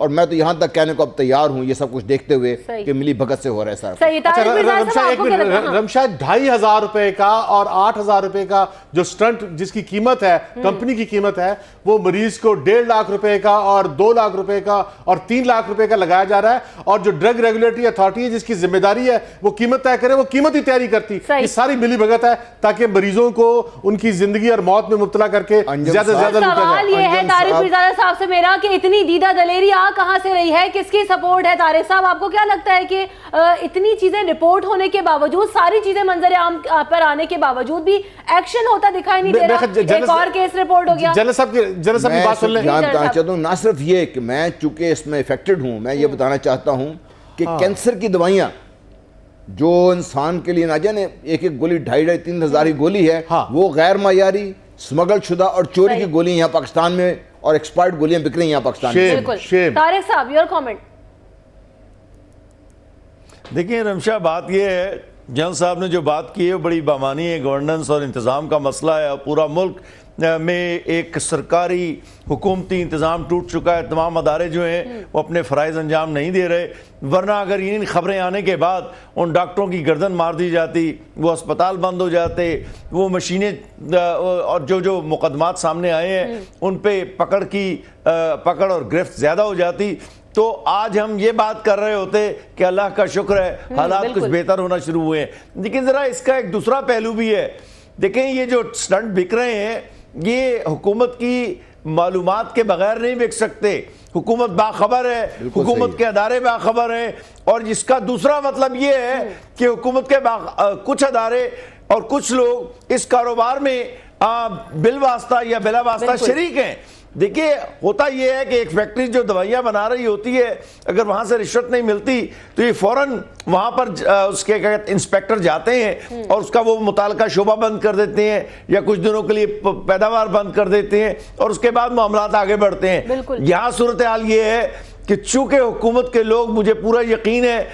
اور میں تو یہاں تک کہنے کو اب تیار ہوں یہ سب کچھ دیکھتے ہوئے کہ ملی بھگت سے ہو رہا ہے سارا. صحیح. رمشا 2,500 روپے کا اور 8,000 روپے کا جو سٹنٹ جس کی قیمت ہے, کمپنی کی قیمت ہے, وہ مریض کو 1.5 لاکھ روپے کا اور 2 لاکھ روپے کا اور 3 لاکھ روپے کا لگایا جا رہا ہے, اور جو ڈرگ ریگولیٹری اتھارٹی ہے جس کی ذمہ داری ہے وہ قیمت طے کرے, وہ قیمت ہی تیاری کرتی. یہ ساری ملی بھگت ہے تاکہ مریضوں کو ان کی زندگی اور موت میں مبتلا کر کے زیادہ سے زیادہ لوٹا جائے. سوال یہ ہے طارق پیرزادہ صاحب سے میرا کہ اتنی دیدہ دلیری آ کہاں سے رہی ہے, کس کی سپورٹ ہے؟ طارق صاحب آپ کو کیا لگتا ہے کہ اتنی چیزیں رپورٹ ہونے کے باوجود, ساری چیزیں منظر عام پر آنے کے باوجود بھی ایکشن ہوتا دکھائی نہیں دے رہا؟ ایک اور کیس رپورٹ ہو گیا. جنرل صاحب کی بات سن لیں. جانتا چاہتا ہوں نہ صرف یہ کہ میں چونکہ اس میں افیکٹڈ ہوں, میں یہ بتانا چاہتا ہوں کہ کینسر کی دوائیاں جو انسان کے لیے نہ جانے ایک گولی 2,500-3 ہزار کی گولی ہے, وہ غیر معیاری, سمگل شدہ اور چوری کی گولی یہاں پاکستان میں اور ایکسپائرڈ گولیاں بک رہی ہیں یہاں پاکستان میں. بالکل. طارق صاحب یور کامنٹ. دیکھیں رمشا, بات یہ ہے جنرل صاحب نے جو بات کی ہے بڑی بامانی ہے. گورننس اور انتظام کا مسئلہ ہے, پورا ملک میں ایک سرکاری حکومتی انتظام ٹوٹ چکا ہے. تمام ادارے جو ہیں وہ اپنے فرائض انجام نہیں دے رہے, ورنہ اگر ان خبریں آنے کے بعد ان ڈاکٹروں کی گردن مار دی جاتی, وہ اسپتال بند ہو جاتے, وہ مشینیں اور جو مقدمات سامنے آئے ہیں ان پہ پکڑ اور گرفت زیادہ ہو جاتی, تو آج ہم یہ بات کر رہے ہوتے کہ اللہ کا شکر ہے حالات کچھ بہتر ہونا شروع ہوئے ہیں. لیکن ذرا اس کا ایک دوسرا پہلو بھی ہے. دیکھیں یہ جو سٹنٹ بک رہے ہیں یہ حکومت کی معلومات کے بغیر نہیں بک سکتے. حکومت باخبر ہے, حکومت کے ادارے باخبر ہیں, اور جس کا دوسرا مطلب یہ ہے کہ حکومت کے کچھ ادارے اور کچھ لوگ اس کاروبار میں بالواسطہ یا بلا واسطہ شریک ہیں. دیکھیے ہوتا یہ ہے کہ ایک فیکٹری جو دوائیاں بنا رہی ہوتی ہے, اگر وہاں سے رشوت نہیں ملتی تو یہ فوراً وہاں پر اس کے انسپیکٹر جاتے ہیں اور اس کا وہ متعلقہ شعبہ بند کر دیتے ہیں یا کچھ دنوں کے لیے پیداوار بند کر دیتے ہیں, اور اس کے بعد معاملات آگے بڑھتے ہیں. یہاں صورتحال یہ ہے کہ چونکہ حکومت کے لوگ, مجھے پورا یقین ہے,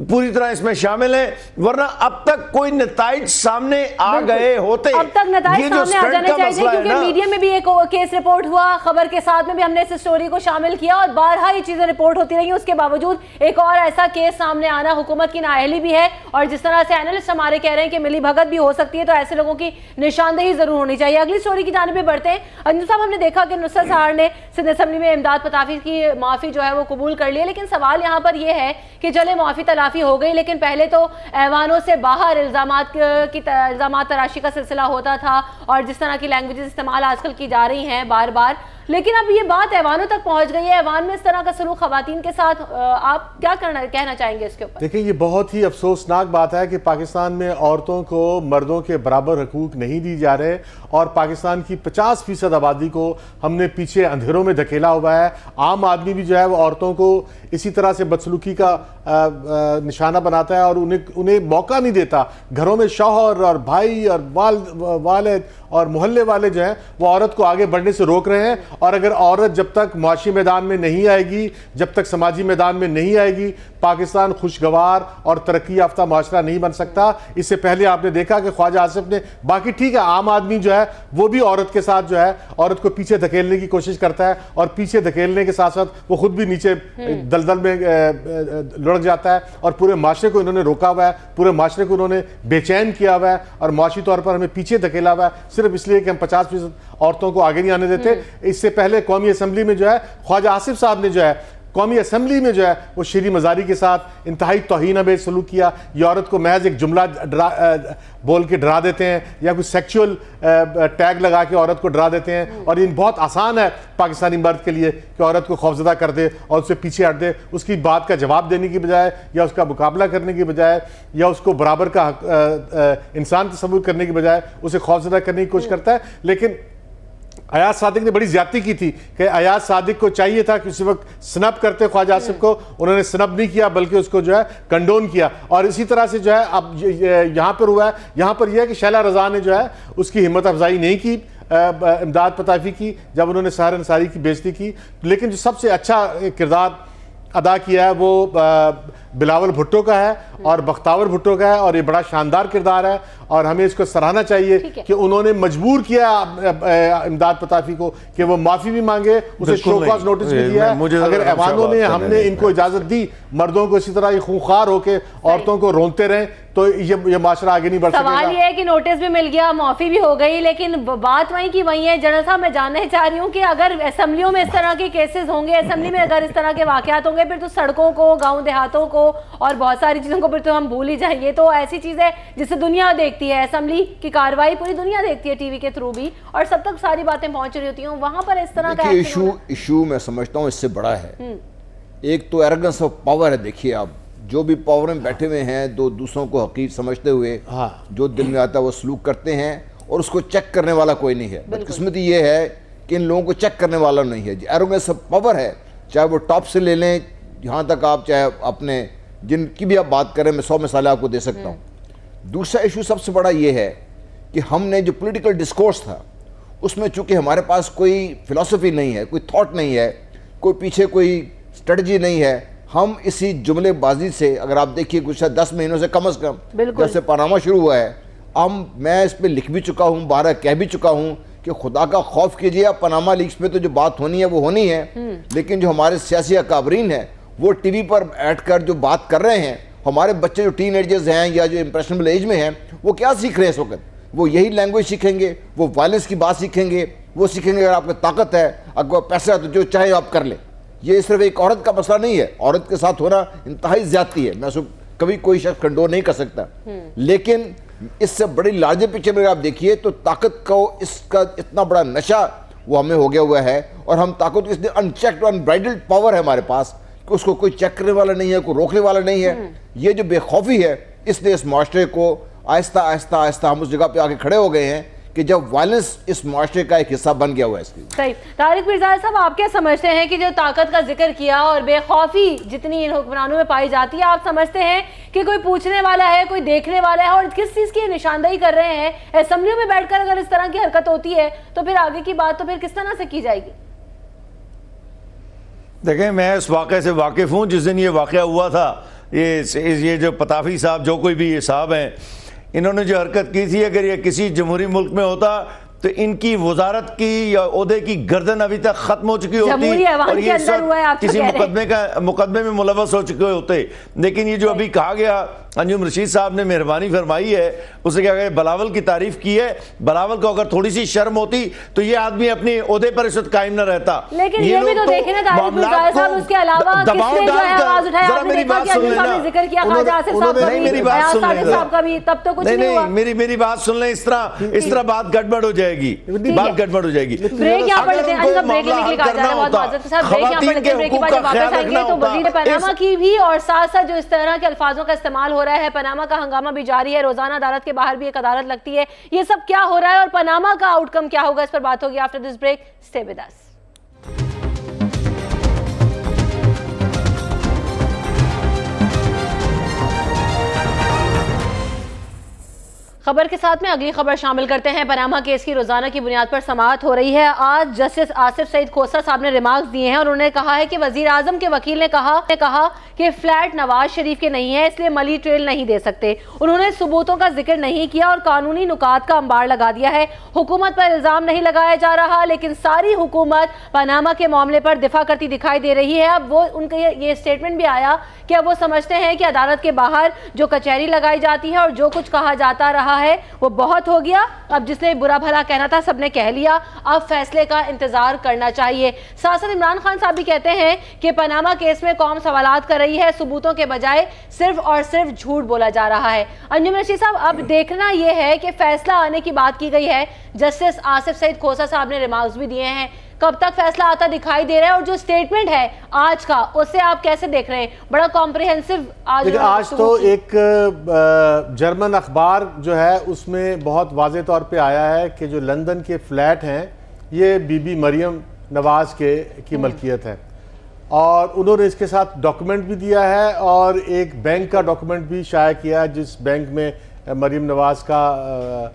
پوری طرح اس میں شامل ہیں, ورنہ اب تک کوئی نتائج سامنے آ گئے ہوتے. اب تک نتائج سامنے آ جانے چاہیے, کیونکہ میڈیا میں بھی ایک کیس رپورٹ ہوا, خبر کے ساتھ میں بھی ہم نے اس سٹوری کو شامل کیا اور بارہا یہ چیزیں رپورٹ ہوتی رہی. اس کے باوجود ایک اور ایسا کیس سامنے آنا حکومت کی نااہلی بھی ہے, اور جس طرح سے اینالسٹ ہمارے کہہ رہے ہیں کہ ملی بھگت بھی ہو سکتی ہے, تو ایسے لوگوں کی نشاندہی ضرور ہونی چاہیے. اگلی سٹوری کی جانب بڑھتے ہیں. انجم صاحب, ہم نے دیکھا کہ نصرت سہار نے سندھ اسمبلی میں امداد پتافی کی معافی جو ہے وہ قبول کر لی, لیکن سوال یہاں پر یہ ہے کہ چلے معافی تلافی ہو گئی, لیکن پہلے تو ایوانوں سے باہر الزامات تراشی کا سلسلہ ہوتا تھا, اور جس طرح کی لینگویجز استعمال آج کل کی جا رہی ہیں بار بار, لیکن اب یہ بات ایوانوں تک پہنچ گئی ہے. ایوان میں اس طرح کا سلوک خواتین کے ساتھ, آپ کیا کہنا چاہیں گے اس کے اوپر؟ دیکھیں یہ بہت ہی افسوسناک بات ہے کہ پاکستان میں عورتوں کو مردوں کے برابر حقوق نہیں دی جا رہے, اور پاکستان کی 50% آبادی کو ہم نے پیچھے اندھیروں میں دھکیلا ہوا ہے. عام آدمی بھی جو ہے وہ عورتوں کو اسی طرح سے بدسلوکی کا نشانہ بناتا ہے اور انہیں موقع نہیں دیتا. گھروں میں شوہر اور بھائی اور والد اور محلے والے جو ہیں وہ عورت کو آگے بڑھنے سے روک رہے ہیں, اور اگر عورت جب تک معاشی میدان میں نہیں آئے گی, جب تک سماجی میدان میں نہیں آئے گی, پاکستان خوشگوار اور ترقی یافتہ معاشرہ نہیں بن سکتا. اس سے پہلے آپ نے دیکھا کہ خواجہ آصف نے, باقی ٹھیک ہے عام آدمی جو ہے وہ بھی عورت کے ساتھ جو ہے عورت کو پیچھے دھکیلنے کی کوشش کرتا ہے, اور پیچھے دھکیلنے کے ساتھ ساتھ وہ خود بھی نیچے دلدل میں لڑک جاتا ہے, اور پورے معاشرے کو انہوں نے روکا ہوا ہے, پورے معاشرے کو انہوں نے بے چین کیا ہوا ہے, اور معاشی طور پر ہمیں پیچھے دھکیلا ہوا ہے صرف اس لیے کہ ہم 50% عورتوں کو آگے نہیں آنے دیتے. اس سے پہلے قومی اسمبلی میں جو ہے خواجہ آصف صاحب نے جو ہے قومی اسمبلی میں جو ہے وہ شیریں مزاری کے ساتھ انتہائی توہین آمیز سلوک کیا. یہ عورت کو محض ایک جملہ بول کے ڈرا دیتے ہیں, یا کوئی سیکچول ٹیگ لگا کے عورت کو ڈرا دیتے ہیں, اور یہ بہت آسان ہے پاکستانی مرد کے لیے کہ عورت کو خوفزدہ کر دے اور اس سے پیچھے ہٹ دے. اس کی بات کا جواب دینے کی بجائے, یا اس کا مقابلہ کرنے کی بجائے, یا اس کو برابر کا انسان تصور کرنے کی بجائے اسے خوفزدہ کرنے کی کوشش کرتا ہے. لیکن ایاز صادق نے بڑی زیادتی کی تھی کہ ایاز صادق کو چاہیے تھا کہ اسی وقت سنب کرتے خواجہ آصف کو, انہوں نے سنب نہیں کیا بلکہ اس کو جو ہے کنڈون کیا. اور اسی طرح سے جو ہے اب یہاں پر ہوا ہے, یہاں پر یہ ہے کہ شیلا رضا نے جو ہے اس کی ہمت افزائی نہیں کی امداد پتافی کی جب انہوں نے سحر انصاری کی بےعزتی کی. لیکن جو سب سے اچھا کردار ادا کیا ہے وہ بلاول بھٹو کا ہے اور بختاور بھٹو کا ہے, اور یہ بڑا شاندار کردار ہے اور ہمیں اس کو سراہنا چاہیے کہ انہوں نے مجبور کیا امداد پتافی کو کہ وہ معافی بھی مانگے, اسے شو کاز نوٹس بھی دیا ہے. اگر ایوانوں میں ہم نے ان کو اجازت دی مردوں کو اسی طرح یہ خونخوار ہو کے عورتوں کو رونتے رہیں تو یہ معاشرہ آگے نہیں بڑھ سکے گا. سوال یہ ہے کہ نوٹس بھی مل گیا, معافی بھی ہو گئی, لیکن بات وہیں کی وہیں ہے. جنرل صاحب میں جاننا چاہ رہی ہوں کہ اگر اسمبلیوں میں اس طرح کے کیسز ہوں گے, اسمبلی میں اگر اس طرح کے واقعات ہوں گے, پھر تو سڑکوں کو, گاؤں دیہاتوں کو اور بہت ساری چیزوں کو پھر تو ہم بھول ہی جائیں گے. تو ایسی چیز ہے جسے دنیا دیکھتی ہے, اسمبلی کی کارروائی پوری دنیا دیکھتی ہے ٹی وی کے تھرو بھی, اور سب تک ساری باتیں پہنچ رہی ہوتی ہیں, وہاں پر اس طرح کا ایشو میں سمجھتا ہوں اس سے بڑا ہے. ایک تو ایروگنس آف پاور ہے. دیکھیے آپ جو بھی پاور میں بیٹھے ہوئے ہیں دوسروں کو حقیر سمجھتے ہوئے جو دل میں آتا ہے وہ سلوک کرتے ہیں, اور اس کو چیک کرنے والا کوئی نہیں ہے. بدقسمتی یہ ہے کہ ان لوگوں کو چیک کرنے والا نہیں ہے. ایروگنس آف پاور ہے, چاہے وہ ٹاپ سے لے لیں, یہاں تک آپ چاہے اپنے جن کی بھی آپ بات کریں, میں 100 مثالیں آپ کو دے سکتا ہوں. دوسرا ایشو سب سے بڑا یہ ہے کہ ہم نے جو پولیٹیکل ڈسکورس تھا اس میں چونکہ ہمارے پاس کوئی فلسفی نہیں ہے, کوئی تھاٹ نہیں ہے, کوئی پیچھے کوئی اسٹریٹجی نہیں ہے, ہم اسی جملے بازی سے, اگر آپ دیکھیے گزشتہ 10 مہینوں سے کم از کم جب سے پاناما شروع ہوا ہے, میں اس پہ لکھ بھی چکا ہوں, 12 کہہ بھی چکا ہوں کہ خدا کا خوف کیجئے. اب پاناما لیکس پہ تو جو بات ہونی ہے وہ ہونی ہے, لیکن جو ہمارے سیاسی اکابرین ہیں وہ ٹی وی پر بیٹھ کر جو بات کر رہے ہیں, ہمارے بچے جو ٹین ایجرز ہیں یا جو امپریشنبل ایج میں ہیں وہ کیا سیکھ رہے ہیں اس وقت؟ وہ یہی لینگویج سیکھیں گے, وہ وائلنس کی بات سیکھیں گے, وہ سیکھیں گے اگر آپ کو طاقت ہے, اگر پیسہ ہے تو جو چاہے آپ کر لیں. یہ صرف ایک عورت کا مسئلہ نہیں ہے, عورت کے ساتھ ہونا انتہائی زیادتی ہے, میں اس کو کبھی کوئی شخص کنڈون نہیں کر سکتا, لیکن اس سے بڑی لارجر پکچر میں آپ دیکھیے تو طاقت کو اس کا اتنا بڑا نشہ وہ ہمیں ہو گیا ہوا ہے, اور ہم طاقت اس لیے انچیکڈ انبرائڈلڈ پاور ہے ہمارے پاس کہ اس کو کوئی چیک کرنے والا نہیں ہے, کوئی روکنے والا نہیں ہے. یہ جو بے خوفی ہے اس لیے اس معاشرے کو آہستہ آہستہ آہستہ ہم اس جگہ پہ آگے کھڑے ہو گئے ہیں کہ جب وائلنس اس معاشرے کا ایک حصہ بن گیا ہوا ہے. اس کی صحیح. طارق مرزا صاحب, آپ کیا سمجھتے ہیں کہ جو طاقت کا ذکر کیا اور بے خوفی جتنی ان حکمرانوں میں پائی جاتی ہے, آپ سمجھتے ہیں کہ کوئی پوچھنے والا ہے, کوئی دیکھنے والا ہے, اور کس چیز کی نشاندہی کر رہے ہیں؟ اسمبلیوں میں بیٹھ کر اگر اس طرح کی حرکت ہوتی ہے تو پھر آگے کی بات تو پھر کس طرح سے کی جائے گی؟ دیکھیں, میں اس واقعے سے واقف ہوں. جس دن یہ واقعہ ہوا تھا, یہ جو پتافی صاحب, جو کوئی بھی یہ صاحب ہیں, انہوں نے جو حرکت کی تھی, اگر یہ کسی جمہوری ملک میں ہوتا تو ان کی وزارت کی یا عہدے کی گردن ابھی تک ختم ہو چکی ہوتی اور یہ سب کسی مقدمے میں ملوث ہو چکے ہوتے. لیکن یہ جو ابھی کہا گیا, انجم رشید صاحب نے مہربانی فرمائی ہے, اسے کیا کہ بلاول کی تعریف کی ہے. بلاول کو اگر تھوڑی سی شرم ہوتی تو یہ آدمی اپنے عہدے پر اس وقت قائم نہ رہتا. لیکن یہ بھی تو دیکھیں نا طارق مرزا صاحب, اس کے علاوہ کس نے جو ہے آواز اٹھایا؟ آپ نے دیکھا کہ انجم صاحب نے ذکر کیا, خواجہ آصف صاحب کا بھی, بیاض صادق صاحب کا بھی, تب تو کچھ نہیں ہوا. میری بات سن لیں, اس طرح بات گڑبڑ ہو جائے گی, بات گڑبڑ ہو جائے گی. بریک یہاں پر لیتے ہیں, بریک لینے کے لیے کہا جا رہا ہے, بہت معذرت کے ساتھ بریک یہاں پر لیتے ہیں. بریک کے بعد جب واپس آئیں گے تو وزیر پاناما کی بھی اور ساتھ ساتھ جو اس طرح کے الفاظوں کا استعمال ہو رہا ہے, پاناما کا ہنگامہ بھی جاری ہے, روزانہ عدالت کے باہر بھی ایک عدالت لگتی ہے, یہ سب کیا ہو رہا ہے اور پاناما کا آؤٹ کم کیا ہوگا, اس پر بات ہوگی after this break. Stay with us. خبر کے ساتھ میں اگلی خبر شامل کرتے ہیں. پاناما کیس کی روزانہ کی بنیاد پر سماعت ہو رہی ہے. آج جسٹس آصف سعید کھوسہ صاحب نے ریمارکس دیے ہیں اور انہوں نے کہا ہے کہ وزیر اعظم کے وکیل نے کہا کہ فلیٹ نواز شریف کے نہیں ہے, اس لیے ملی ٹریل نہیں دے سکتے. انہوں نے ثبوتوں کا ذکر نہیں کیا اور قانونی نکات کا انبار لگا دیا ہے. حکومت پر الزام نہیں لگایا جا رہا, لیکن ساری حکومت پاناما کے معاملے پر دفاع کرتی دکھائی دے رہی ہے. اب وہ ان کا یہ سٹیٹمنٹ بھی آیا کہ اب وہ سمجھتے ہیں کہ عدالت کے باہر جو کچہری لگائی جاتی ہے اور جو کچھ کہا جاتا رہا ہے وہ بہت ہو گیا. اب جس نے برا بھلا کہنا تھا سب نے کہہ لیا, اب فیصلے کا انتظار کرنا چاہیے. ساتھ ساتھ عمران خان صاحب بھی کہتے ہیں کہ پاناما کیس میں قوم سوالات کر رہی ہے, ثبوتوں کے بجائے صرف اور صرف جھوٹ بولا جا رہا ہے. انجم رشید صاحب, اب دیکھنا یہ ہے کہ فیصلہ آنے کی بات کی گئی ہے. جسٹس آصف سعید کھوسہ صاحب نے ریمارکس بھی دیے ہیں, کب تک فیصلہ آتا دکھائی دے رہا ہے, اور جو سٹیٹمنٹ ہے آج کا اسے آپ کیسے دیکھ رہے ہیں؟ بڑا کمپریہنسو آج تو ایک جرمن اخبار جو ہے اس میں بہت واضح طور پہ آیا ہے کہ جو لندن کے فلیٹ ہیں یہ بی بی مریم نواز کی ملکیت ہے, اور انہوں نے اس کے ساتھ ڈاکومنٹ بھی دیا ہے اور ایک بینک کا ڈاکومنٹ بھی شائع کیا, جس بینک میں مریم نواز کا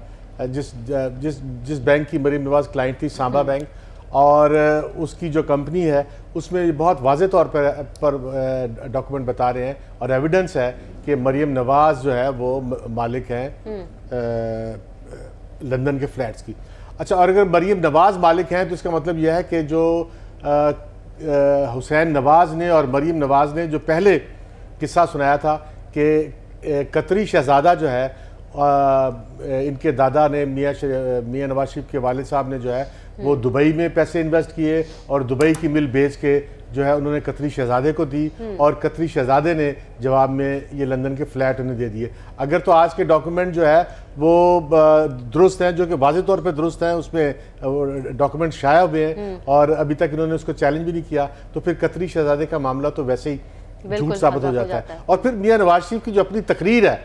جس بینک کی مریم نواز کلائنٹ تھی, سانبا بینک, اور اس کی جو کمپنی ہے اس میں بہت واضح طور پر ڈاکومنٹ بتا رہے ہیں اور ایویڈنس ہے کہ مریم نواز جو ہے وہ مالک ہیں لندن کے فلیٹس کی. اچھا, اور اگر مریم نواز مالک ہیں تو اس کا مطلب یہ ہے کہ جو حسین نواز نے اور مریم نواز نے جو پہلے قصہ سنایا تھا کہ قطری شہزادہ جو ہے ان کے دادا نے میاں نواز شریف کے والد صاحب نے جو ہے وہ دبئی میں پیسے انویسٹ کیے اور دبئی کی مل بیچ کے جو ہے انہوں نے قطری شہزادے کو دی اور قطری شہزادے نے جواب میں یہ لندن کے فلیٹ انہیں دے دیے. اگر تو آج کے ڈاکومنٹ جو ہے وہ درست ہیں, جو کہ واضح طور پہ درست ہیں, اس میں ڈاکومنٹ شائع ہوئے ہیں اور ابھی تک انہوں نے اس کو چیلنج بھی نہیں کیا, تو پھر قطری شہزادے کا معاملہ تو ویسے ہی جھوٹ ثابت ہو جاتا ہے. اور پھر میاں نواز شریف کی جو اپنی تقریر ہے,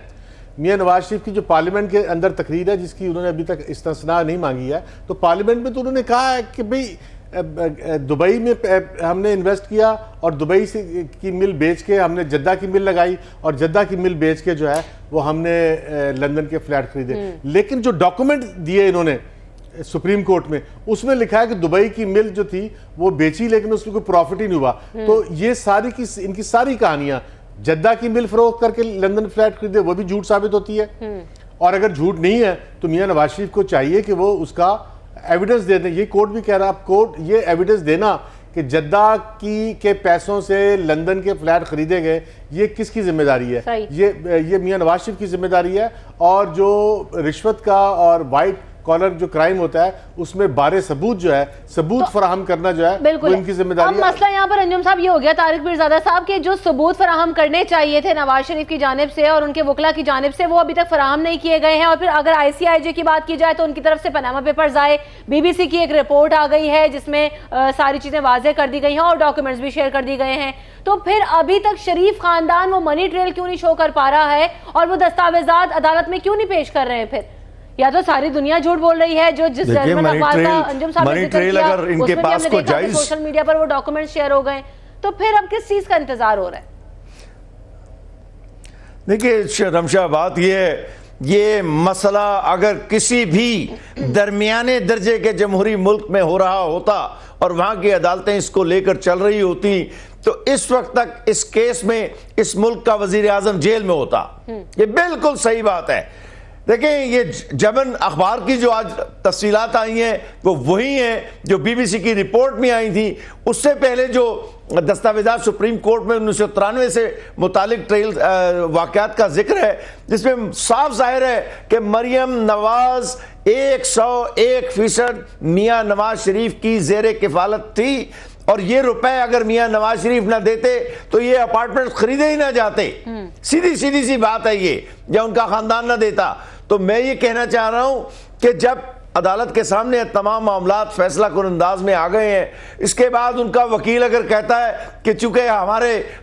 میاں نواز شریف کی جو پارلیمنٹ کے اندر تقریر ہے جس کی انہوں نے ابھی تک استثناء نہیں مانگی ہے, تو پارلیمنٹ میں تو انہوں نے کہا ہے کہ بھئی دبئی میں ہم نے انویسٹ کیا اور دبئی سے کی مل بیچ کے ہم نے جدہ کی مل لگائی اور جدہ کی مل بیچ کے جو ہے وہ ہم نے لندن کے فلیٹ خریدے. لیکن جو ڈاکومنٹ دیے انہوں نے سپریم کورٹ میں, اس میں لکھا ہے کہ دبئی کی مل جو تھی وہ بیچی لیکن اس میں کوئی پروفٹ ہی نہیں ہوا. تو یہ ساری کی ان کی ساری کہانیاں جدہ کی مل فروخت کر کے لندن فلیٹ خریدے وہ بھی جھوٹ ثابت ہوتی ہے. اور اگر جھوٹ نہیں ہے تو میاں نواز شریف کو چاہیے کہ وہ اس کا ایویڈنس دے دیں. یہ کورٹ بھی کہہ رہا ہے, آپ کورٹ یہ ایویڈنس دینا کہ جدہ کے پیسوں سے لندن کے فلیٹ خریدے گئے, یہ کس کی ذمہ داری ہے؟ یہ میاں نواز شریف کی ذمہ داری ہے. اور جو رشوت کا اور وائٹ کالر جو کرائم ہوتا ہے اس میں بارے ثبوت جو ہے, ثبوت فراہم کرنا جو ہے وہ ان کی ذمہ داری ہے. اب مسئلہ یہاں پر انجم صاحب یہ ہو گیا طارق پیرزادہ صاحب کہ جو ثبوت فراہم کرنے چاہیے تھے نواز شریف کی جانب سے اور ان کے وکلا کی جانب سے وہ ابھی تک فراہم نہیں کیے گئے ہیں. اور پھر اگر آئی سی آئی جے کی بات کی جائے تو ان کی طرف سے پاناما پیپرز آئے, بی بی سی کی ایک رپورٹ آ گئی ہے جس میں ساری چیزیں واضح کر دی گئی ہیں اور ڈاکیومنٹس بھی شیئر کر دی گئے ہیں. تو پھر ابھی تک شریف خاندان وہ منی ٹریل کیوں نہیں شو کر پا رہا ہے اور وہ دستاویزات عدالت میں کیوں نہیں پیش کر رہے ہیں؟ پھر یا تو ساری دنیا جھوٹ بول رہی ہے, جو جس جرمن اخبار کا انجم صاحب نے ذکر کیا اس میں بھی ہم نے دیکھا کہ سوشل میڈیا پر وہ ڈاکومنٹ شیئر ہو گئے. تو پھر اب کس چیز کا انتظار ہو رہا ہے؟ دیکھیے رمشا, بات یہ ہے, یہ مسئلہ اگر کسی بھی درمیانے درجے کے جمہوری ملک میں ہو رہا ہوتا اور وہاں کی عدالتیں اس کو لے کر چل رہی ہوتی تو اس وقت تک اس کیس میں اس ملک کا وزیر اعظم جیل میں ہوتا. یہ بالکل صحیح بات ہے. دیکھیں یہ جبن اخبار کی جو آج تفصیلات آئی ہیں وہ وہی ہیں جو بی بی سی کی رپورٹ میں آئی تھی. اس سے پہلے جو دستاویزات سپریم کورٹ میں 1993 سے متعلق واقعات کا ذکر ہے جس میں صاف ظاہر ہے کہ مریم نواز 101% میاں نواز شریف کی زیر کفالت تھی. اور یہ روپے اگر میاں نواز شریف نہ دیتے تو یہ اپارٹمنٹ خریدے ہی نہ جاتے. سیدھی سی بات ہے یہ, یا ان کا خاندان نہ دیتا. تو میں یہ کہنا چاہ رہا ہوں کہ جب عدالت کے سامنے تمام معاملات فیصلہ کن انداز میں آ گئے ہیں, اس کے بعد ان کا وکیل اگر کہتا ہے کہ چونکہ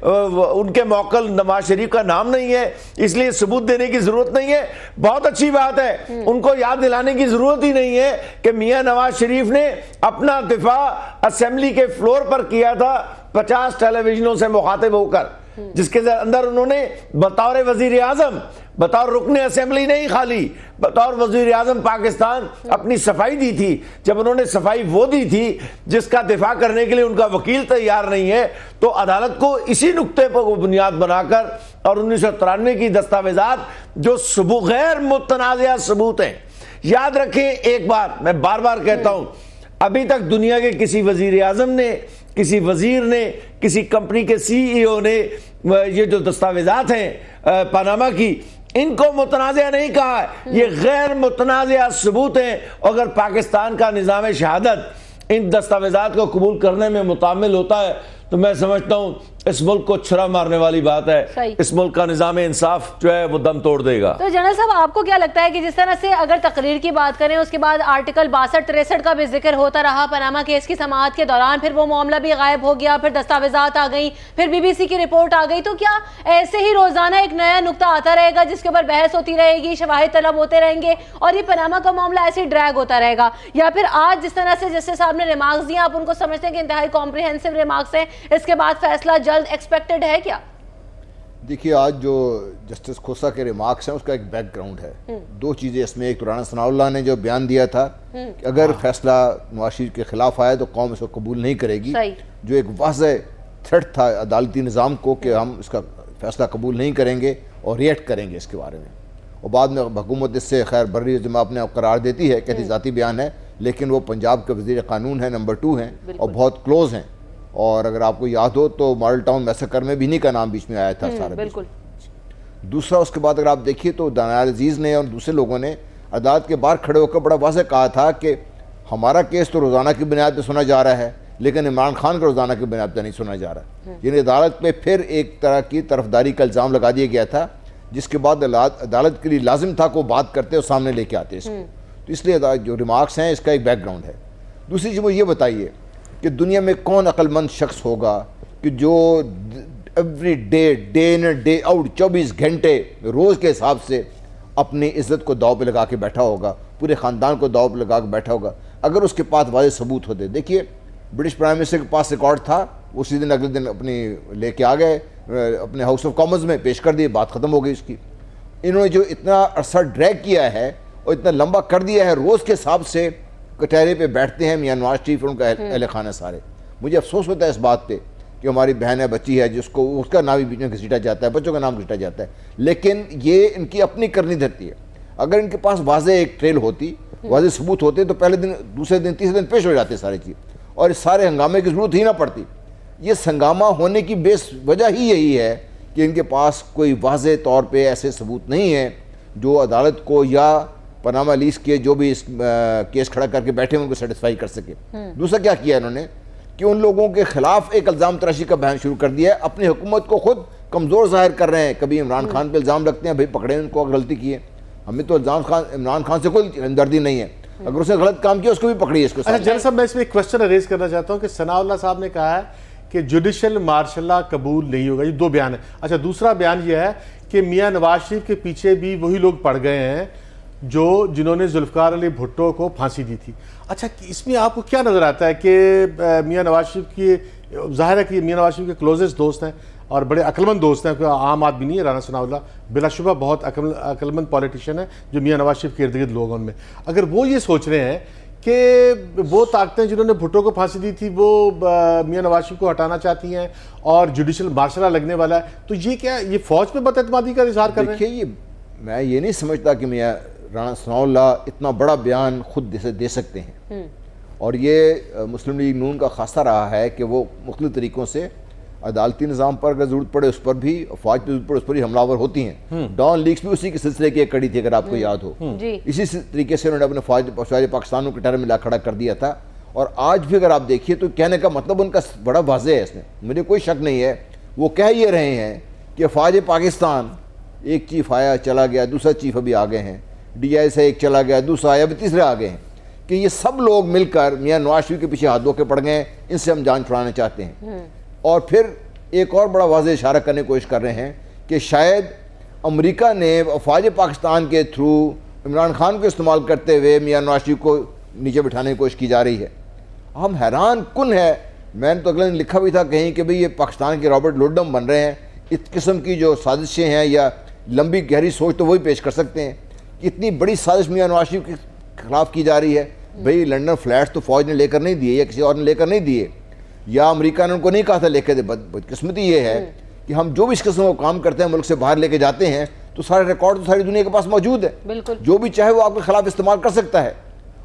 ان کے موکل نواز شریف کا نام نہیں ہے اس لیے ثبوت دینے کی ضرورت نہیں ہے, بہت اچھی بات ہے. ان کو یاد دلانے کی ضرورت ہی نہیں ہے کہ میاں نواز شریف نے اپنا دفاع اسمبلی کے فلور پر کیا تھا 50 ٹیلی ویژنوں سے مخاطب ہو کر, جس کے اندر انہوں نے بطور وزیر اعظم, بطور رکن اسمبلی نہیں خالی بطور وزیر اعظم پاکستان اپنی صفائی دی تھی. جب انہوں نے صفائی وہ دی تھی جس کا دفاع کرنے کے لیے ان کا وکیل تیار نہیں ہے, تو عدالت کو اسی نقطے پر بنیاد بنا کر اور 1993 کی دستاویزات جو غیر متنازع ثبوت ہیں. یاد رکھیں ایک بات میں بار بار کہتا ہوں, ابھی تک دنیا کے کسی وزیر اعظم نے, کسی وزیر نے, کسی کمپنی کے سی ای او نے یہ جو دستاویزات ہیں پاناما کی ان کو متنازع نہیں کہا ہے. یہ غیر متنازع ثبوت ہیں. اگر پاکستان کا نظام شہادت ان دستاویزات کو قبول کرنے میں متعامل ہوتا ہے تو میں سمجھتا ہوں اس ملک کو چھرا مارنے والی بات ہے. اس ملک کا نظام انصاف جو ہے وہ دم توڑ دے گا. تو جنرل صاحب آپ کو کیا لگتا ہے کہ جس طرح سے اگر تقریر کی بات کریں اس کے بعد آرٹیکل 62-63 کا بھی ذکر ہوتا رہا پاناما کیس کی سماعت کے دوران, پھر وہ معاملہ بھی غائب ہو گیا, پھر دستاویزات آ گئی, پھر بی بی سی کی رپورٹ آ گئی, تو کیا ایسے ہی روزانہ ایک نیا نقطہ آتا رہے گا جس کے اوپر بحث ہوتی رہے گی, شواہد طلب ہوتے رہیں گے اور یہ پاناما کا معاملہ ایسے ہی ڈریگ ہوتا رہے گا؟ یا پھر آج جس طرح سے جسٹس صاحب نے ریمارکس دیے آپ ان کو سمجھتے ہیں کہ انتہائی کمپریہنسو ریمارکس ہیں, اس کے بعد فیصلہ جلد ایکسپیکٹڈ ہے کیا؟ دیکھیے آج جو جسٹس کھوسا کے ریمارکس ہیں اس کا ایک بیک گراؤنڈ ہے. دو چیزیں اس میں، ایک تو رانا ثناء اللہ نے جو بیان دیا تھا کہ اگر فیصلہ نواز شریف کے خلاف آیا تو قوم اس کو قبول نہیں کرے گی، جو ایک واضح تھریٹ تھا عدالتی نظام کو کہ ہم اس کا فیصلہ قبول نہیں کریں گے اور ریئیکٹ کریں گے اس کے بارے میں. اور بعد میں حکومت اس سے خیر بری جمع اپنے قرار دیتی ہے کہ ذاتی بیان ہے، لیکن وہ پنجاب کے وزیر قانون ہیں، نمبر 2 ہیں اور بہت کلوز ہیں. اور اگر آپ کو یاد ہو تو ماڈل ٹاؤن میسیکر میں بھی انہی کا نام بیچ میں آیا تھا سارا. بالکل. دوسرا اس کے بعد اگر آپ دیکھیے تو دانیال عزیز نے اور دوسرے لوگوں نے عدالت کے باہر کھڑے ہو کر بڑا واضح کہا تھا کہ ہمارا کیس تو روزانہ کی بنیاد پہ سنا جا رہا ہے لیکن عمران خان کا روزانہ کی بنیاد پہ نہیں سنا جا رہا. یعنی عدالت پہ پھر ایک طرح کی طرفداری کا الزام لگا دیا گیا تھا، جس کے بعد عدالت کے لیے لازم تھا کہ وہ بات کرتے اور سامنے لے کے آتے اس کو. تو اس لیے جو ریمارکس ہیں اس کا ایک بیک گراؤنڈ ہے. دوسری چیز مجھے یہ بتائیے کہ دنیا میں کون عقل مند شخص ہوگا کہ جو every day in day out 24 گھنٹے روز کے حساب سے اپنی عزت کو داؤ پہ لگا کے بیٹھا ہوگا، پورے خاندان کو داؤ پہ لگا کے بیٹھا ہوگا اگر اس کے پاس واضح ثبوت ہوتے. دیکھیے برٹش پرائم منسٹر کے پاس ریکارڈ تھا، اسی دن اگلے دن اپنی لے کے آ گئے اپنے ہاؤس آف کامنز میں پیش کر دیے، بات ختم ہو گئی اس کی. انہوں نے جو اتنا عرصہ ڈریگ کیا ہے اور اتنا لمبا کر دیا ہے، روز کے حساب سے کٹہرے پہ بیٹھتے ہیں میاں نواز شریف اور ان کا اہل خانہ سارے. مجھے افسوس ہوتا ہے اس بات پہ کہ ہماری بہن ہے، بچی ہے، جس کو اس کا نام بھی بیچ میں گھسیٹا جاتا ہے، بچوں کا نام گھسیٹا جاتا ہے، لیکن یہ ان کی اپنی کرنی دھرتی ہے. اگر ان کے پاس واضح ایک ٹریل ہوتی، واضح ثبوت ہوتے تو پہلے دن، دوسرے دن، تیسرے دن پیش ہو جاتے سارے چیز اور اس سارے ہنگامے کی ضرورت ہی نہ پڑتی. یہ ہنگامہ ہونے کی بیس وجہ ہی یہی ہے کہ ان کے پاس کوئی واضح طور پہ ایسے ثبوت نہیں ہیں جو عدالت کو یا پاناما لیز کے جو بھی اس کیس کھڑا کر کے بیٹھے ہیں ان کو سیٹسفائی کر سکے. دوسرا کیا کیا انہوں نے کہ ان لوگوں کے خلاف ایک الزام تراشی کا بیان شروع کر دیا ہے، اپنی حکومت کو خود کمزور ظاہر کر رہے ہیں. کبھی عمران خان پہ الزام رکھتے ہیں، بھائی پکڑے ان کو غلطی کی ہے. ہمیں تو عمران خان سے کوئی ہمدردی نہیں ہے، اگر اس نے غلط کام کیا اس کو بھی پکڑیے. اس کو جنرل صاحب میں اس میں ایک کوشچن ریز کرنا چاہتا ہوں کہ ثناء اللہ صاحب نے کہا ہے کہ جوڈیشل مارشل لا قبول نہیں ہوگا. یہ 2 بیان ہیں. اچھا دوسرا بیان یہ ہے کہ میاں نواز شریف کے پیچھے بھی وہی لوگ پڑ گئے ہیں جنہوں نے ذوالفقار علی بھٹو کو پھانسی دی تھی. اچھا اس میں آپ کو کیا نظر آتا ہے کہ میاں نواز شریف کی، ظاہر ہے کہ میاں نواز شریف کے کلوزسٹ دوست ہیں اور بڑے عقلمند دوست ہیں، کوئی عام آدمی نہیں ہے رانا ثناء اللہ، بلا شبہ بہت عقلمند پولیٹیشین ہے جو میاں نواز شریف کے ارد گرد لوگ ہیں. ان میں اگر وہ یہ سوچ رہے ہیں کہ وہ طاقتیں جنہوں نے بھٹو کو پھانسی دی تھی وہ میاں نواز شریف کو ہٹانا چاہتی ہیں اور جوڈیشل مارشل لا لگنے والا ہے، تو یہ کیا یہ فوج پہ بد اعتمادی کا اظہار کر رہے ہیں؟ دیکھیے میں یہ نہیں سمجھتا کہ میاں رانا ثناء اللہ اتنا بڑا بیان خود دے سکتے ہیں. اور یہ مسلم لیگ نون کا خاصہ رہا ہے کہ وہ مختلف طریقوں سے عدالتی نظام پر اگر ضرورت پڑے اس پر بھی، فوج پہ ضرورت پڑے اس پر بھی حملہ آور ہوتی ہیں. ڈان لیگز بھی اسی کے سلسلے کی ایک کڑی تھی اگر آپ کو یاد ہو. اسی طریقے سے انہوں نے اپنے فوج پاکستان کو کٹہرے میں لا کھڑا کر دیا تھا. اور آج بھی اگر آپ دیکھیے تو کہنے کا مطلب ان کا بڑا واضح ہے، اس میں مجھے کوئی شک نہیں ہے. وہ کہہ یہ رہے ہیں کہ فوج پاکستان، ایک چیف آیا چلا گیا، دوسرا چیف ابھی آ گئے ہیں، ڈی آئی سے ایک چلا گیا، دوسرا آیا، ابھی تیسرے آ گئے ہیں، کہ یہ سب لوگ مل کر میاں نواز شریف کے پیچھے ہاتھ دھو کے پڑ گئے ہیں، ان سے ہم جان چھڑانا چاہتے ہیں. اور پھر ایک اور بڑا واضح اشارہ کرنے کی کوشش کر رہے ہیں کہ شاید امریکہ نے افواج پاکستان کے تھرو عمران خان کو استعمال کرتے ہوئے میاں نواز شریف کو نیچے بٹھانے کی کوشش کی جا رہی ہے. ہم حیران کن ہے. میں نے تو اگلے دن لکھا بھی تھا کہیں کہ بھئی یہ پاکستان کے رابرٹ لوڈم بن رہے ہیں. اس قسم کی جو سازشیں ہیں یا لمبی گہری سوچ تو وہی پیش کر سکتے ہیں. اتنی بڑی سازش میاں نواز شریف کے خلاف کی جا رہی ہے. بھئی لنڈن فلیٹس تو فوج نے لے کر نہیں دیے یا کسی اور نے لے کر نہیں دیے، یا امریکہ نے ان کو نہیں کہا تھا لے کے دے. بدقسمتی یہ ہے کہ ہم جو بھی اس قسم کا کام کرتے ہیں ملک سے باہر لے کے جاتے ہیں تو سارے ریکارڈ تو ساری دنیا کے پاس موجود ہے. جو بھی چاہے وہ آپ کے خلاف استعمال کر سکتا ہے.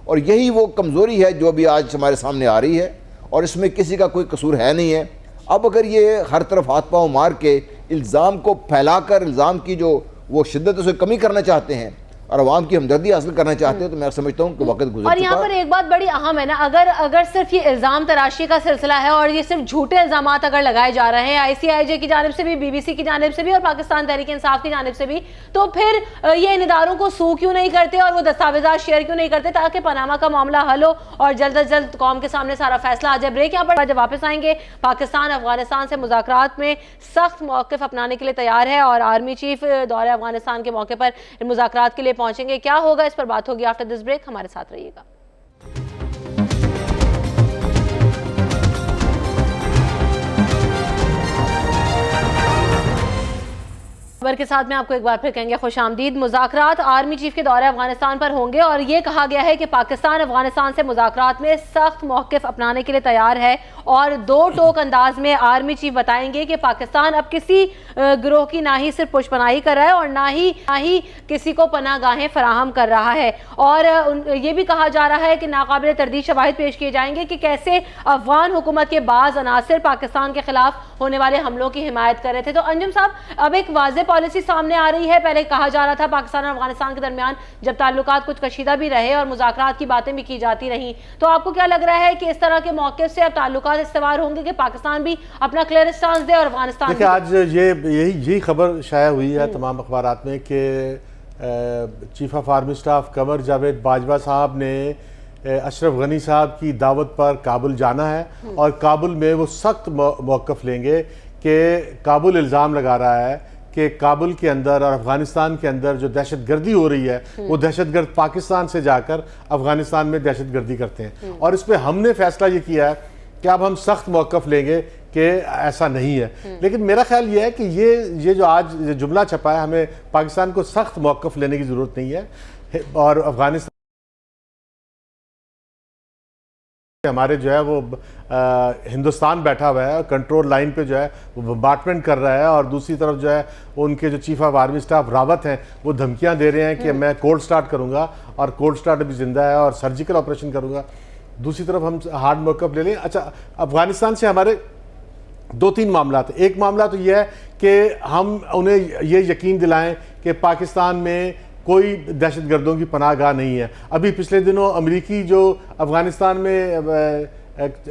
اور یہی وہ کمزوری ہے جو بھی آج ہمارے سامنے آ رہی ہے اور اس میں کسی کا کوئی قصور ہے نہیں ہے. اب اگر یہ ہر طرف ہاتھ پاؤں مار کے الزام کو پھیلا کر الزام کی جو وہ شدت اسے کمی کرنا چاہتے ہیں اور عوام کی ہمدردی حاصل کرنا چاہتے ہیں تو میں سمجھتا ہوں کہ وقت گزر چکا. اور یہاں پر ایک بات بڑی اہم ہے نا، اگر صرف یہ الزام تراشی کا سلسلہ ہے اور یہ صرف جھوٹے الزامات اگر لگائے جا رہے ہیں ICIJ کی جانب سے بھی، BBC کی جانب سے بھی اور پاکستان تحریک انصاف کی جانب سے بھی، تو پھر یہ ان اداروں کو سو کیوں نہیں کرتے اور وہ دستاویزات شیئر کیوں نہیں کرتے تاکہ پاناما کا معاملہ حل ہو اور جلد از جلد قوم کے سامنے سارا فیصلہ آ جائے. بریک یہاں پر. جب واپس آئیں گے، پاکستان افغانستان سے مذاکرات میں سخت موقف اپنانے کے لیے تیار ہے اور آرمی چیف دورہ افغانستان کے موقع پر مذاکرات کے لیے پہنچیں گے. کیا ہوگا اس پر بات ہوگی آفٹر دس بریک. ہمارے ساتھ رہیے گا. خبر کے ساتھ میں آپ کو ایک بار پھر کہیں گے خوش آمدید. مذاکرات آرمی چیف کے دورہ افغانستان پر ہوں گے اور یہ کہا گیا ہے کہ پاکستان افغانستان سے مذاکرات میں سخت موقف اپنانے کے لیے تیار ہے اور دو ٹوک انداز میں آرمی چیف بتائیں گے کہ پاکستان اب کسی گروہ کی نہ ہی صرف پشت پناہی کر رہا ہے اور نہ ہی کسی کو پناہ گاہیں فراہم کر رہا ہے. اور یہ بھی کہا جا رہا ہے کہ ناقابل تردید شواہد پیش کیے جائیں گے کہ کیسے افغان حکومت کے بعض عناصر پاکستان کے خلاف ہونے والے حملوں کی حمایت کر رہے تھے. تو انجم صاحب, اب ایک واضح پالیسی سامنے آ رہی ہے. پہلے کہا جا رہا تھا پاکستان اور افغانستان کے درمیان جب تعلقات کچھ کشیدہ بھی رہے اور مذاکرات کی باتیں بھی کی جاتی رہیں, تو آپ کو کیا لگ رہا ہے کہ اس طرح کے موقف سے اب تعلقات استوار ہوں گے کہ پاکستان بھی اپنا کلیئر اسٹانس دے اور افغانستان بھی؟ آج یہی خبر شائع ہوئی ہے تمام اخبارات میں کہ chief of army staff Qamar Javed Bajwa صاحب نے اشرف غنی صاحب کی دعوت پر کابل جانا ہے اور کابل میں وہ سخت موقف لیں گے کہ کابل الزام لگا رہا ہے کہ کابل کے اندر اور افغانستان کے اندر جو دہشت گردی ہو رہی ہے وہ دہشت گرد پاکستان سے جا کر افغانستان میں دہشت گردی کرتے ہیں. اور اس پہ ہم نے فیصلہ یہ کیا ہے کہ اب ہم سخت موقف لیں گے کہ ایسا نہیں ہے. لیکن میرا خیال یہ ہے کہ یہ جو آج جملہ چھپا ہے, ہمیں پاکستان کو سخت موقف لینے کی ضرورت نہیں ہے. اور افغانستان ہمارے جو ہے وہ ہندوستان بیٹھا ہوا ہے, کنٹرول لائن پہ جو ہے وہ بمبارڈمنٹ کر رہا ہے, اور دوسری طرف جو ہے ان کے جو chief of army staff Rawat ہیں وہ دھمکیاں دے رہے ہیں کہ میں کولڈ سٹارٹ کروں گا, اور کولڈ سٹارٹ ابھی زندہ ہے, اور سرجیکل آپریشن کروں گا. دوسری طرف ہم ہارڈ موقف لے لیں. اچھا, افغانستان سے ہمارے دو تین معاملات ہیں. ایک معاملہ تو یہ ہے کہ ہم انہیں یہ یقین دلائیں کہ پاکستان میں کوئی دہشت گردوں کی پناہ گاہ نہیں ہے. ابھی پچھلے دنوں امریکی جو افغانستان میں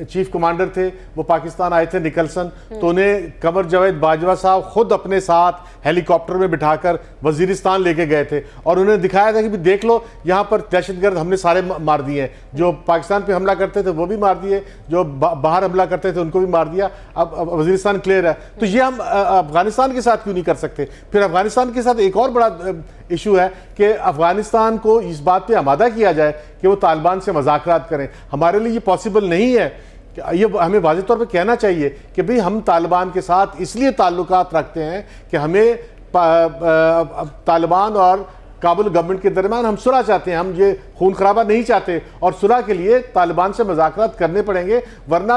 چیف کمانڈر تھے وہ پاکستان آئے تھے, نکلسن, تو انہیں قمر جاوید باجوہ صاحب خود اپنے ساتھ ہیلی کاپٹر میں بٹھا کر وزیرستان لے کے گئے تھے, اور انہیں دکھایا تھا کہ دیکھ لو یہاں پر دہشت گرد ہم نے سارے مار دیے ہیں, جو پاکستان پہ حملہ کرتے تھے وہ بھی مار دیے, جو باہر حملہ کرتے تھے ان کو بھی مار دیا, اب وزیرستان کلیئر ہے. تو یہ ہم افغانستان کے ساتھ کیوں نہیں کر سکتے؟ پھر افغانستان کے ساتھ ایک اور بڑا ایشو ہے کہ افغانستان کو اس بات پہ آمادہ کیا جائے کہ وہ طالبان سے مذاکرات کریں. ہمارے لیے یہ پاسبل نہیں ہے. یہ ہمیں واضح طور پہ کہنا چاہیے کہ بھئی ہم طالبان کے ساتھ اس لیے تعلقات رکھتے ہیں کہ ہمیں طالبان اور کابل گورنمنٹ کے درمیان ہم صلح چاہتے ہیں, ہم یہ خون خرابہ نہیں چاہتے, اور صلح کے لیے طالبان سے مذاکرات کرنے پڑیں گے, ورنہ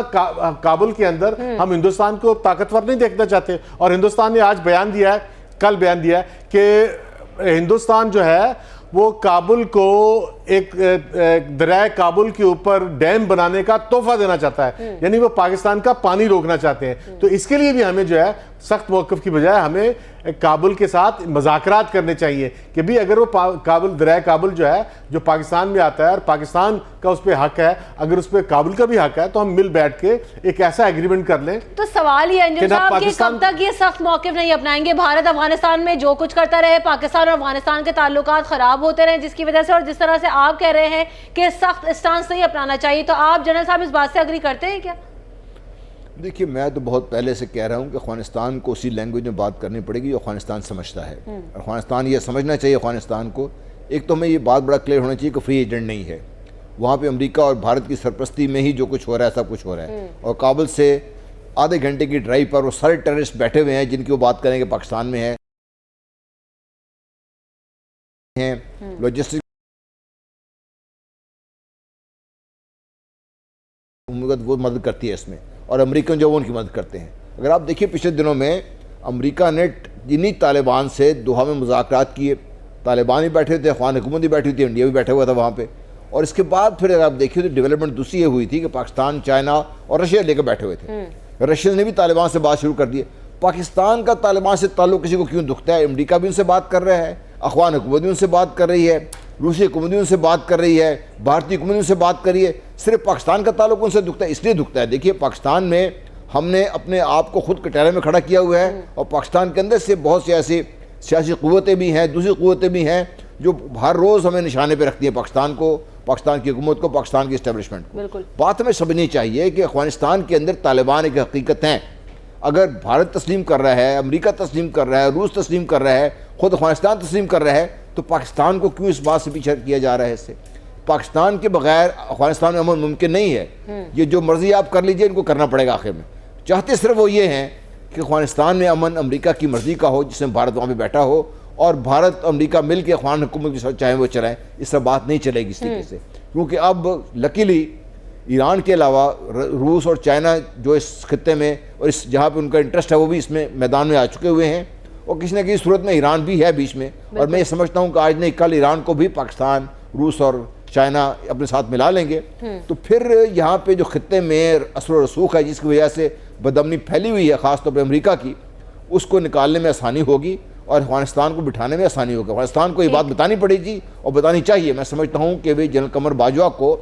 کابل کے اندر ہم ہندوستان کو طاقتور نہیں دیکھنا چاہتے. اور ہندوستان نے آج بیان دیا ہے, کل بیان دیا ہے کہ ہندوستان جو ہے وہ کابل کو ایک دریائے کابل کے اوپر ڈیم بنانے کا تحفہ دینا چاہتا ہے, یعنی وہ پاکستان کا پانی روکنا چاہتے ہیں. تو اس کے لیے بھی ہمیں جو ہے سخت موقف کی بجائے ہمیں کابل کے ساتھ مذاکرات کرنے چاہیے کہ بھی اگر وہ دریائے کابل جو ہے جو پاکستان میں آتا ہے اور پاکستان کا اس پہ حق ہے, اگر اس پہ کابل کا بھی حق ہے تو ہم مل بیٹھ کے ایک ایسا ایگریمنٹ کر لیں. تو سوال یہ انجم صاحب کہ کب تک یہ سخت موقف نہیں اپنائیں گے؟ بھارت افغانستان میں جو کچھ کرتا رہے, پاکستان اور افغانستان کے تعلقات خراب ہوتے رہے جس کی وجہ سے, اور جس طرح سے آپ کہہ رہے ہیں کہ سخت اسٹانس نہیں اپنانا چاہیے, تو آپ جنرل صاحب اس بات سے اگری کرتے ہیں کیا؟ دیکھیے, میں تو بہت پہلے سے کہہ رہا ہوں کہ افغانستان کو اسی لینگویج میں بات کرنی پڑے گی جو افغانستان سمجھتا ہے. افغانستان یہ سمجھنا چاہیے افغانستان کو, ایک تو ہمیں یہ بات بڑا کلیئر ہونا چاہیے کہ فری ایجنٹ نہیں ہے. وہاں پہ امریکہ اور بھارت کی سرپرستی میں ہی جو کچھ ہو رہا ہے سب کچھ ہو رہا ہے, اور کابل سے آدھے گھنٹے کی ڈرائیو پر وہ سارے ٹیررسٹ بیٹھے ہوئے ہیں جن کی وہ بات کریں کہ پاکستان میں ہے. لاجسٹک وہ مدد کرتی ہے اس میں, اور امریکن جو وہ ان کی مدد کرتے ہیں. اگر آپ دیکھیے پچھلے دنوں میں امریکہ نے جنہی طالبان سے دوحہ میں مذاکرات کیے, طالبان بھی بیٹھے تھے, افغان حکومت بھی بیٹھی تھی, انڈیا بھی بیٹھا ہوا تھا وہاں پہ, اور اس کے بعد پھر اگر آپ دیکھیے تو ڈیولپمنٹ دوسری یہ ہوئی تھی کہ پاکستان, چائنا اور رشیا لے کے بیٹھے ہوئے تھے. رشیا نے بھی طالبان سے بات شروع کر دی. پاکستان کا طالبان سے تعلق کسی کو کیوں دکھتا ہے؟ امریکہ بھی ان سے بات کر رہا ہے, افغان حکومت بھی ان سے بات کر رہی ہے, روسی حکومت بھی ان سے بات کر رہی ہے, بھارتی حکومت بھی ان سے بات کر رہی ہے. صرف پاکستان کا تعلق ان سے دکھتا ہے, اس لیے دکھتا ہے. دیکھیے, پاکستان میں ہم نے اپنے آپ کو خود کٹہرے میں کھڑا کیا ہوا ہے, اور پاکستان کے اندر سے بہت سی ایسی سیاسی قوتیں بھی ہیں, دوسری قوتیں بھی ہیں جو ہر روز ہمیں نشانے پہ رکھتی ہیں پاکستان کو, پاکستان کی حکومت کو, پاکستان کی اسٹیبلشمنٹ کو. بالکل بات ہمیں سمجھنی چاہیے کہ افغانستان کے اندر طالبان ایک حقیقت ہیں. اگر بھارت تسلیم کر رہا ہے, امریکہ تسلیم کر رہا ہے, روس تسلیم کر رہا ہے, خود افغانستان تسلیم کر رہا ہے, تو پاکستان کو کیوں اس بات سے پیچھے کیا جا رہا ہے؟ اس سے پاکستان کے بغیر افغانستان میں امن ممکن نہیں ہے. یہ جو مرضی آپ کر لیجئے, ان کو کرنا پڑے گا آخر میں. چاہتے صرف وہ یہ ہیں کہ افغانستان میں امن امریکہ کی مرضی کا ہو، جس میں بھارت وہاں پہ بیٹھا ہو اور بھارت امریکہ مل کے افغان حکومت کے ساتھ چاہیں وہ چلائیں، اس طرح بات نہیں چلے گی اس طریقے سے، کیونکہ اب لکیلی ایران کے علاوہ روس اور چائنا جو اس خطے میں اور اس جہاں پہ ان کا انٹرسٹ ہے وہ بھی اس میں میدان میں آ چکے ہوئے ہیں، اور کسی نہ کسی صورت میں ایران بھی ہے بیچ میں، اور میں یہ سمجھتا ہوں کہ آج نہیں کل ایران کو بھی پاکستان، روس اور چائنا اپنے ساتھ ملا لیں گے، تو پھر یہاں پہ جو خطے میں اثر و رسوخ ہے جس کی وجہ سے بدامنی پھیلی ہوئی ہے خاص طور پہ امریکہ کی، اس کو نکالنے میں آسانی ہوگی اور افغانستان کو بٹھانے میں آسانی ہوگی۔ افغانستان کو یہ بات بتانی پڑے گی اور بتانی چاہیے۔ میں سمجھتا ہوں کہ جنرل قمر باجوہ کو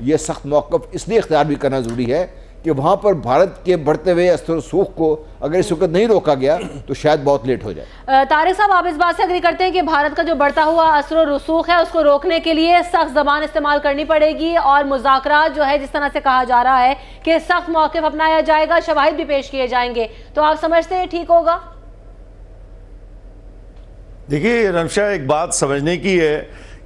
یہ سخت موقف اس لیے اختیار بھی کرنا ضروری ہے کہ وہاں پر بھارت کے بڑھتے ہوئے اثر و رسوخ کو اگر اس وقت نہیں روکا گیا تو شاید بہت لیٹ ہو جائے۔ طارق صاحب، آپ اس بات سے اگری کرتے ہیں کہ بھارت کا جو بڑھتا ہوا اثر و رسوخ ہے اس کو روکنے کے لیے سخت زبان استعمال کرنی پڑے گی اور مذاکرات جو ہے جس طرح سے کہا جا رہا ہے کہ سخت موقف اپنایا جائے گا، شواہد بھی پیش کیے جائیں گے، تو آپ سمجھتے ہیں ٹھیک ہوگا؟ دیکھیے رمشا، ایک بات سمجھنے کی ہے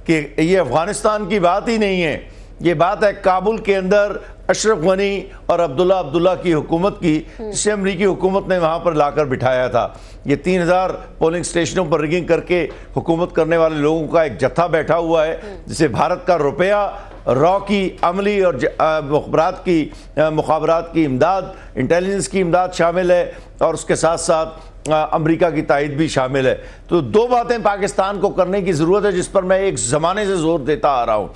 کہ یہ افغانستان کی بات ہی نہیں ہے، یہ بات ہے کابل کے اندر اشرف غنی اور عبداللہ کی حکومت کی، جسے امریکی حکومت نے وہاں پر لا کر بٹھایا تھا۔ یہ 3000 پولنگ سٹیشنوں پر ریگنگ کر کے حکومت کرنے والے لوگوں کا ایک جتھا بیٹھا ہوا ہے، جسے بھارت کا روپیہ، را کی عملی اور مخابرات کی امداد، انٹیلیجنس کی امداد شامل ہے، اور اس کے ساتھ ساتھ امریکہ کی تائید بھی شامل ہے۔ تو دو باتیں پاکستان کو کرنے کی ضرورت ہے جس پر میں ایک زمانے سے زور دیتا آ رہا ہوں۔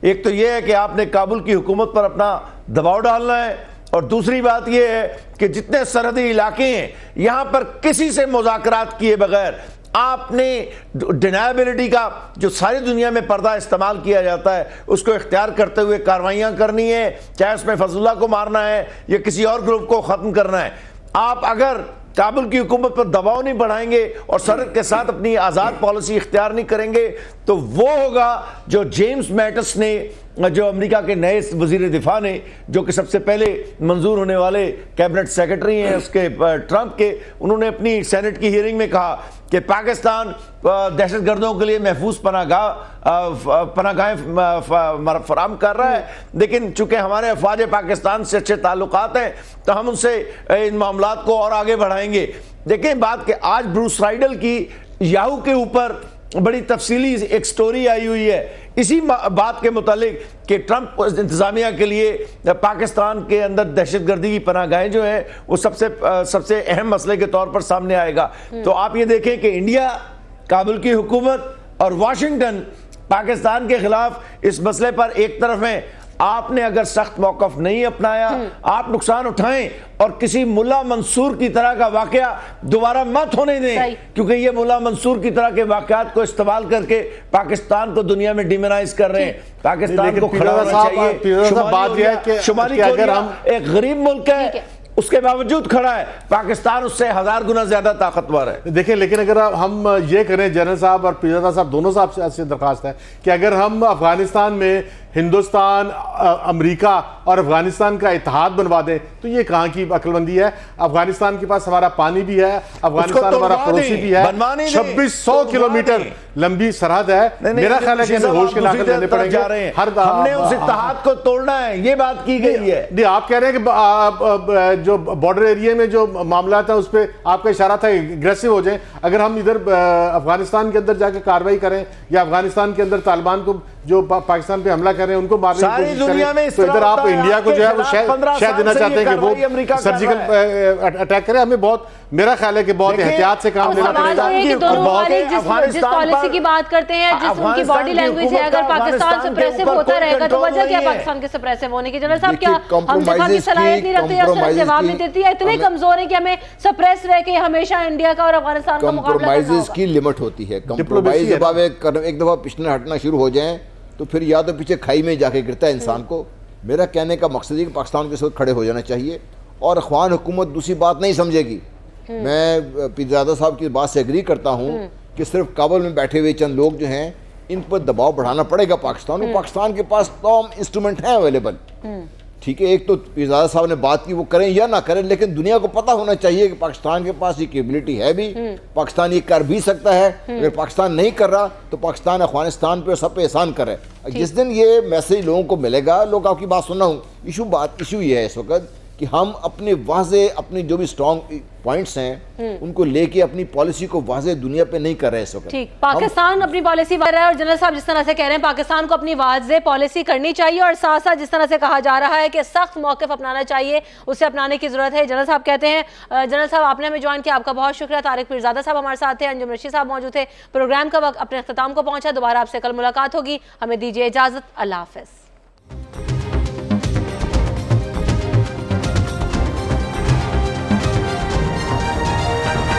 ایک تو یہ ہے کہ آپ نے کابل کی حکومت پر اپنا دباؤ ڈالنا ہے، اور دوسری بات یہ ہے کہ جتنے سرحدی علاقے ہیں یہاں پر کسی سے مذاکرات کیے بغیر آپ نے ڈینائبلٹی کا جو ساری دنیا میں پردہ استعمال کیا جاتا ہے اس کو اختیار کرتے ہوئے کارروائیاں کرنی ہے، چاہے اس میں فضل اللہ کو مارنا ہے یا کسی اور گروپ کو ختم کرنا ہے۔ آپ اگر کابل کی حکومت پر دباؤ نہیں بڑھائیں گے اور سرحد کے ساتھ اپنی آزاد پالیسی اختیار نہیں کریں گے تو وہ ہوگا جو جیمز میٹس نے، جو امریکہ کے نئے وزیر دفاع نے، جو کہ سب سے پہلے منظور ہونے والے کیبنٹ سیکرٹری ہیں اس کے ٹرمپ کے، انہوں نے اپنی سینٹ کی ہیئرنگ میں کہا کہ پاکستان دہشت گردوں کے لیے محفوظ پناہ گاہیں فراہم کر رہا ہے، لیکن چونکہ ہمارے افواج پاکستان سے اچھے تعلقات ہیں تو ہم ان سے ان معاملات کو اور آگے بڑھائیں گے۔ دیکھیں بات کہ آج بروس رائڈل کی یاہو کے اوپر بڑی تفصیلی ایک سٹوری آئی ہوئی ہے اسی بات کے متعلق کہ ٹرمپ انتظامیہ کے لیے پاکستان کے اندر دہشت گردی کی پناہ گاہیں جو ہیں وہ سب سے اہم مسئلے کے طور پر سامنے آئے گا۔ تو آپ یہ دیکھیں کہ انڈیا، کابل کی حکومت اور واشنگٹن پاکستان کے خلاف اس مسئلے پر ایک طرف ہیں۔ آپ نے اگر سخت موقف نہیں اپنایا، آپ نقصان اٹھائیں اور کسی ملا منصور کی طرح کا واقعہ دوبارہ مت ہونے دیں، کیونکہ یہ ملا منصور کی طرح کے واقعات کو استعمال کر کے پاکستان کو دنیا میں ڈیمونائز کر رہے ہیں۔ پاکستان کو کھڑا ہونا چاہیے۔ شمالی کوریا ایک غریب ملک ہے، اس کے باوجود کھڑا ہے، پاکستان اس سے 1000 گنا زیادہ طاقتور ہے۔ دیکھیں لیکن اگر ہم یہ کریں، جنرل صاحب اور پیرزادہ صاحب دونوں صاحب سے درخواست ہے کہ اگر ہم افغانستان میں ہندوستان، امریکہ اور افغانستان کا اتحاد بنوا دیں تو یہ کہاں کی عقل مندی ہے؟ افغانستان کے پاس ہمارا پانی بھی ہے، افغانستان ہمارا پڑوسی بھی ہے، 2600 کلومیٹر لمبی سرحد ہے۔ میرا خیال ہے کہ ہمیں ہوش کے ناخن لینے پڑیں گے، ہم نے اس اتحاد کو توڑنا ہے، یہ بات کی گئی ہے۔ نہیں، آپ کہہ رہے ہیں کہ جو بارڈر ایریا میں جو معاملات ہیں اس پہ آپ کا اشارہ تھا اگریسو ہو جائیں۔ اگر ہم ادھر افغانستان کے اندر جا کے کارروائی کریں یا افغانستان کے اندر طالبان کو جو پاکستان پہ حملہ کر رہے ہیں ان کو مارنے کی کوشش کریں تو ادھر آپ انڈیا کو جو ہے وہ شاید دینا چاہتے ہیں کہ وہ سرجیکل اٹیک کرے۔ ہمیں بہت، میرا خیال ہے کہ بہت احتیاط سے کام لینا پڑے گا۔ جس پالیسی کی بات کرتے ہیں، جس ان کی باڈی لینگویج ہے، اگر پاکستان سپریسو ہوتا رہے گا تو وجہ کیا پاکستان کے سپریسو ہونے کی؟ جنرل صاحب کیا ہم دفاع کی صلاحیت نہیں رکھتے یا اس طرح جواب نہیں دیتی ہے؟ اتنے کمزور ہیں کہ ہمیں سپریس رہ کے ہمیشہ انڈیا کا اور افغانستان کا مقابلہ کرنا ہوگا؟ کمپرومائزز کی لمٹ ہوتی ہے۔ کمپرومائز جب آپ ایک دفعہ پچھلے ہٹنا شروع ہو جائیں تو پھر یا تو پیچھے کھائی میں جا کے گرتا ہے انسان کو۔ میرا کہنے کا مقصد ہے کہ پاکستان کے ساتھ کھڑے ہو جانا چاہیے اور اخوان حکومت دوسری بات نہیں سمجھے گی۔ میں پیرزادہ صاحب کی بات سے ایگری کرتا ہوں کہ صرف کابل میں بیٹھے ہوئے چند لوگ جو ہیں ان پر دباؤ بڑھانا پڑے گا پاکستان کو۔ پاکستان کے پاس تمام انسٹرومنٹ ہیں اویلیبل، ٹھیک ہے۔ ایک تو پیرزادہ صاحب نے بات کی، وہ کریں یا نہ کریں، لیکن دنیا کو پتہ ہونا چاہیے کہ پاکستان کے پاس یہ کیپبلٹی ہے بھی، پاکستان یہ کر بھی سکتا ہے۔ اگر پاکستان نہیں کر رہا تو پاکستان افغانستان پہ سب پہ احسان کرے۔ جس دن یہ میسیج لوگوں کو ملے گا، لوگ آپ کی بات سننا ہوں، ایشو یہ ہے اس وقت کہ ہم اپنے واضح اپنی جو بھی اسٹرانگ پوائنٹس ہیں ان کو لے کے اپنی پالیسی کو واضح دنیا پہ نہیں کر رہے اس وقت. ٹھیک, پاکستان اپنی پالیسی کر رہا ہے, اور جنرل صاحب جس طرح سے کہہ رہے ہیں پاکستان کو اپنی واضح پالیسی کرنی چاہیے, اور ساتھ ساتھ جس طرح سے کہا جا رہا ہے کہ سخت موقف اپنانا چاہیے, اسے اپنانے کی ضرورت ہے. جنرل صاحب کہتے ہیں, جنرل صاحب آپ نے ہمیں جوائن کیا, آپ کا بہت شکریہ. طارق پیرزادہ صاحب ہمارے ساتھ تھے, انجم رشید صاحب موجود تھے. پروگرام کا وقت اپنے اختتام کو پہنچا, دوبارہ آپ سے کل ملاقات ہوگی. ہمیں دیجیے اجازت, اللہ حافظ.